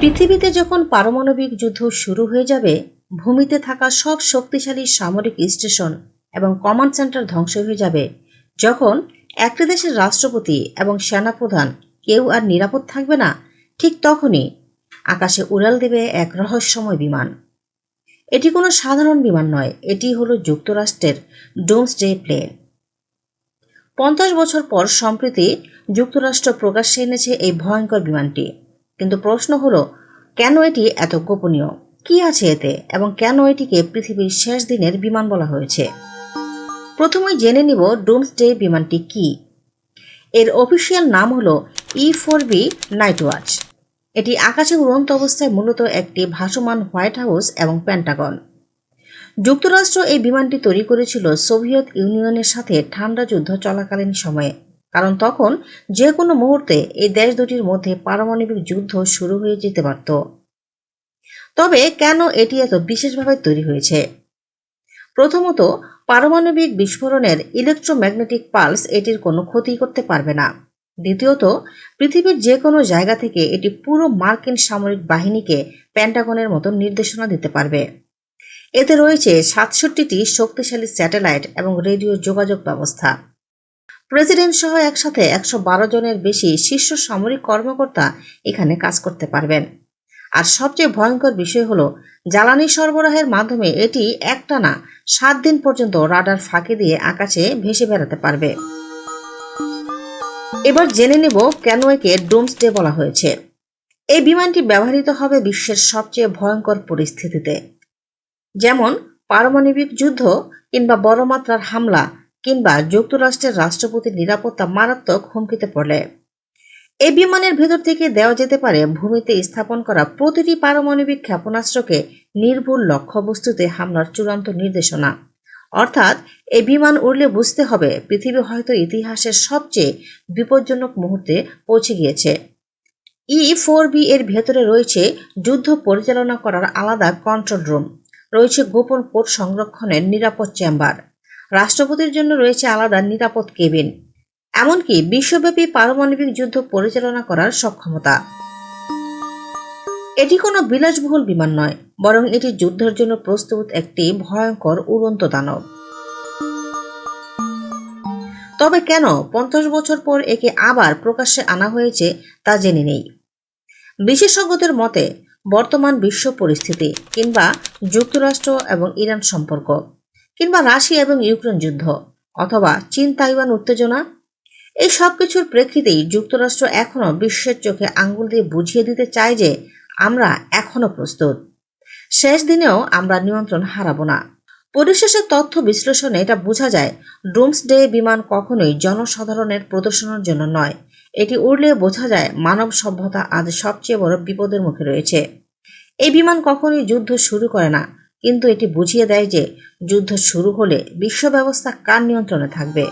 পৃথিবীতে যখন পারমাণবিক যুদ্ধ শুরু হয়ে যাবে, ভূমিতে থাকা সব শক্তিশালী সামরিক স্টেশন এবং কমান্ড সেন্টার ধ্বংস হয়ে যাবে, যখন একটি দেশের রাষ্ট্রপতি এবং সেনাপ্রধান কেউ আর নিরাপদ থাকবে না, ঠিক তখনই আকাশে উড়াল দেবে এক রহস্যময় বিমান। এটি কোনো সাধারণ বিমান নয়, এটি হলো যুক্তরাষ্ট্রের ডোমসডে প্লেন। 50 বছর পর সম্প্রতি যুক্তরাষ্ট্র প্রকাশ্যে এনেছে এই ভয়ঙ্কর বিমানটি। কিন্তু প্রশ্ন হলো, কেন এটি এত গোপনীয়, কি আছে এতে, এবং কেন এটিকে পৃথিবীর শেষ দিনের বিমান বলা হয়েছে? প্রথমেই জেনে নিব ডুমসডে বিমানটি কি। এর অফিসিয়াল নাম হলো E4B নাইট ওয়াচ। এটি আকাশে উড়ন্ত অবস্থায় মূলত একটি ভাসমান হোয়াইট হাউস এবং পেন্টাগন। যুক্তরাষ্ট্র এই বিমানটি তৈরি করেছিল সোভিয়েত ইউনিয়নের সাথে ঠান্ডা যুদ্ধ চলাকালীন সময়ে, কারণ তখন যে কোনো মুহূর্তে এই দেশ দুটির মধ্যে পারমাণবিক যুদ্ধ শুরু হয়ে যেতে পারত। তবে কেন এটি এত বিশেষভাবে তৈরি হয়েছে? প্রথমত, পারমাণবিক বিস্ফোরণের ইলেকট্রোম্যাগনেটিক পালস এটির কোনো ক্ষতি করতে পারবে না। দ্বিতীয়ত, পৃথিবীর যে কোনো জায়গা থেকে এটি পুরো মার্কিন সামরিক বাহিনীকে পেন্টাগনের মতো নির্দেশনা দিতে পারবে। এতে রয়েছে 67টি শক্তিশালী স্যাটেলাইট এবং রেডিও যোগাযোগ ব্যবস্থা। প্রেসিডেন্ট সহ একসাথে 112 জনের বেশি শীর্ষ সামরিক কর্মকর্তা এখানে কাজ করতে পারবেন। আর সবচেয়ে ভয়ঙ্কর বিষয় হলো, জ্বালানি সরবরাহের মাধ্যমে এটি একটানা 7 দিন পর্যন্ত রাডার ফাঁকি দিয়ে আকাশে ভেসে বেড়াতে পারবে। এবার জেনে নেব কেন একে ডোমসডে বলা হয়েছে। এই বিমানটি ব্যবহৃত হবে বিশ্বের সবচেয়ে ভয়ঙ্কর পরিস্থিতিতে, যেমন পারমাণবিক যুদ্ধ কিংবা বড় মাত্রার হামলা কিংবা যুক্তরাষ্ট্রের রাষ্ট্রপতির নিরাপত্তা মারাত্মক হুমকিতে পড়লে। এই বিমানের ভেতর থেকে দেওয়া যেতে পারে ভূমিতে স্থাপন করা প্রতিটি পারমাণবিক ক্ষেপণাস্ত্রকে নির্ভুল লক্ষ্যবস্তুতে হামলার চূড়ান্ত নির্দেশনা। অর্থাৎ এই বিমান উড়লে বুঝতে হবে পৃথিবী হয়তো ইতিহাসের সবচেয়ে বিপজ্জনক মুহূর্তে পৌঁছে গিয়েছে। E4B এর ভেতরে রয়েছে যুদ্ধ পরিচালনা করার আলাদা কন্ট্রোল রুম, রয়েছে গোপন কোড সংরক্ষণের নিরাপদ চেম্বার, রাষ্ট্রপতির জন্য রয়েছে আলাদা নিরাপদ কেবিন, এমনকি বিশ্বব্যাপী পারমাণবিক যুদ্ধ পরিচালনা করার সক্ষমতা। এটি কোনো বিলাসবহুল বিমান নয়, বরং এটি যুদ্ধের জন্য প্রস্তুত একটি ভয়ঙ্কর উড়ন্ত দানব। তবে কেন 50 বছর পর একে আবার প্রকাশ্যে আনা হয়েছে তা জেনে নেই। বিশেষজ্ঞদের মতে, বর্তমান বিশ্ব পরিস্থিতি কিংবা যুক্তরাষ্ট্র এবং ইরান সম্পর্ক, কিংবা রাশিয়া এবং ইউক্রেন যুদ্ধ, অথবা চীন তাইওয়ান উত্তেজনা, এই সব কিছুর প্রেক্ষিতেই যুক্তরাষ্ট্র এখনো বিশ্বের চোখে আঙ্গুল দিয়ে বুঝিয়ে দিতে চায় যে আমরা এখনো প্রস্তুত। শেষ দিনেও আমরা নিয়ন্ত্রণ হারাবো না। পরিশেষে তথ্য বিশ্লেষণে এটা বোঝা যায়, ডুমসডে বিমান কখনোই জনসাধারণের প্রদর্শনের জন্য নয়। এটি উড়লে বোঝা যায় মানব সভ্যতা আজ সবচেয়ে বড় বিপদের মুখে রয়েছে। এই বিমান কখনোই যুদ্ধ শুরু করে না, কিন্তু এটি বুঝিয়ে দেয় যে যুদ্ধ শুরু হলে বিশ্ব ব্যবস্থা কার নিয়ন্ত্রণে থাকবে।